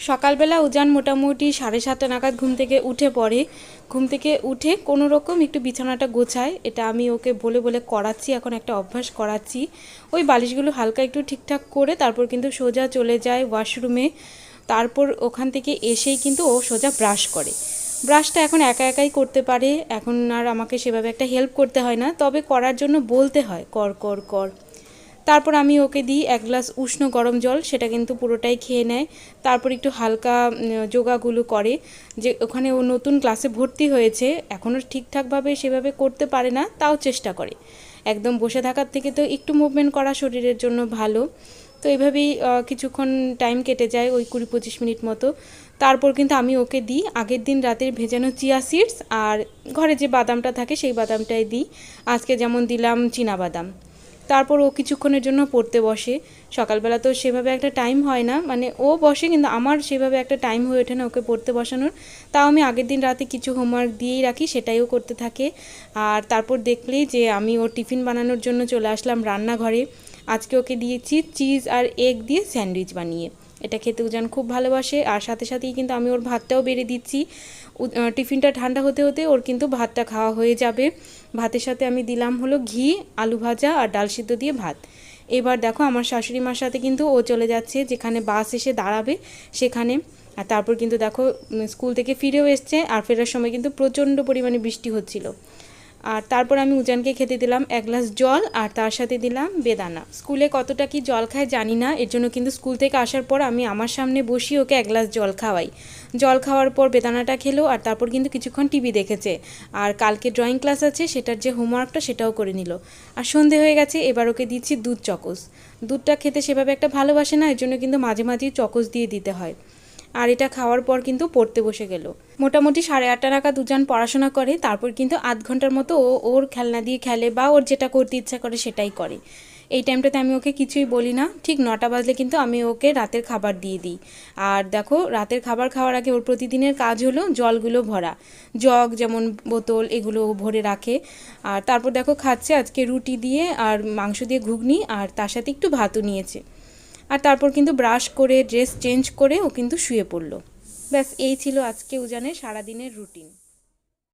সকালবেলা উজান মোটামুটি 7:30 নাগাদ ঘুম থেকে উঠে পড়ে। ঘুম থেকে উঠে কোনো রকম একটু বিছানাটা গোছায়, এটা আমি ওকে বলে বলে করাচ্ছি, এখন একটা অভ্যাস করাচ্ছি। ওই বালিশগুলো হালকা একটু ঠিকঠাক করে তারপর কিন্তু সোজা চলে যায় ওয়াশরুমে। তারপর ওখান থেকে এসেই কিন্তু ও সোজা ব্রাশ করে। ব্রাশটা এখন একা একাই করতে পারে, এখন আর আমাকে সেভাবে একটা হেল্প করতে হয় না, তবে করার জন্য বলতে হয় কর কর কর। তারপর আমি ওকে দিই 1 গ্লাস উষ্ণ গরম জল, সেটা কিন্তু পুরোটাই খেয়ে নেয়। তারপর একটু হালকা যোগাগুলো করে, যে ওখানে ও নতুন ক্লাসে ভর্তি হয়েছে, এখনও ঠিকঠাকভাবে সেভাবে করতে পারে না, তাও চেষ্টা করে। একদম বসে থাকার থেকে তো একটু মুভমেন্ট করা শরীরের জন্য ভালো। তো এইভাবেই কিছুক্ষণ টাইম কেটে যায়, ওই 20-25 মিনিট মতো। তারপর কিন্তু আমি ওকে দিই আগের দিন রাতের ভেজানো চিয়া সিডস, আর ঘরে যে বাদামটা থাকে সেই বাদামটাই দিই। আজকে যেমন দিলাম চীনা বাদাম। তারপর ও কিছুক্ষণের জন্য পড়তে বসে। সকালবেলা তো সেভাবে একটা টাইম হয় না, মানে ও বসে কিন্তু আমার সেভাবে একটা টাইম হয়ে ওঠে না ওকে পড়তে বসানোর। তাও আমি আগের দিন রাতে কিছু হোমওয়ার্ক দিয়েই রাখি, সেটাইও করতে থাকে। আর তারপর দেখলেই যে আমি ওর টিফিন বানানোর জন্য চলে আসলাম রান্নাঘরে। আজকে ওকে দিয়েছি চিজ আর এগ দিয়ে স্যান্ডউইচ বানিয়ে, এটা খেতে উজান খুব ভালোবাসে। আর সাথে সাথেই কিন্তু আমি ওর ভাতটাও বেড়ে দিচ্ছি। টিফিনটা ঠান্ডা হতে হতে ওর কিন্তু ভাতটা খাওয়া হয়ে যাবে। ভাতের সাথে আমি দিলাম হলো ঘি, আলু ভাজা আর ডাল সিদ্ধ দিয়ে ভাত। এবার দেখো আমার শাশুড়ি মার সাথে কিন্তু ও চলে যাচ্ছে যেখানে বাস এসে দাঁড়াবে সেখানে। আর তারপর কিন্তু দেখো স্কুল থেকে ফিরেও এসছে, আর ফেরার সময় কিন্তু প্রচণ্ড পরিমাণে বৃষ্টি হচ্ছিল। আর তারপর আমি উজানকে খেতে দিলাম 1 গ্লাস জল, আর তার সাথে দিলাম বেদানা। স্কুলে কতটা কি জল খায় জানি না, এর জন্য কিন্তু স্কুল থেকে আসার পর আমি আমার সামনে বসিয়ে ওকে 1 গ্লাস জল খাওয়াই। জল খাওয়ার পর বেদানাটা খেলো, আর তারপর কিন্তু কিছুক্ষণ টিভি দেখেছে। আর কালকে ড্রয়িং ক্লাস আছে, সেটার যে হোমওয়ার্কটা সেটাও করে নিল। আর সন্ধে হয়ে গেছে, এবার ওকে দিচ্ছি দুধ চকোস। দুধটা খেতে সেভাবে একটা ভালোবাসে না, এর জন্য কিন্তু মাঝে মাঝেই চকোস দিয়ে দিতে হয়। আর এটা খাওয়ার পর কিন্তু পড়তে বসে গেল। মোটামুটি 8:30 নাগাদ উজান পড়াশোনা করে, তারপর কিন্তু আধ ঘন্টার মতো ও ওর খেলনা দিয়ে খেলে বা ওর যেটা করতে ইচ্ছা করে সেটাই করে। এই টাইমটাতে আমি ওকে কিছুই বলি না। ঠিক 9টা বাজলে কিন্তু আমি ওকে রাতের খাবার দিয়ে দিই। আর দেখো রাতের খাবার খাওয়ার আগে ওর প্রতিদিনের কাজ হলো জলগুলো ভরা, জগ যেমন বোতল এগুলো ভরে রাখে। আর তারপর দেখো খাচ্ছে আজকে রুটি দিয়ে আর মাংস দিয়ে ঘুগনি, আর তার সাথে একটু ভাতও নিয়েছে। আর তারপর কিন্তু ব্রাশ করে ড্রেস চেঞ্জ করে ও কিন্তু শুয়ে পড়লো। ব্যাস এই ছিল আজকে উজানের সারাদিনের রুটিন।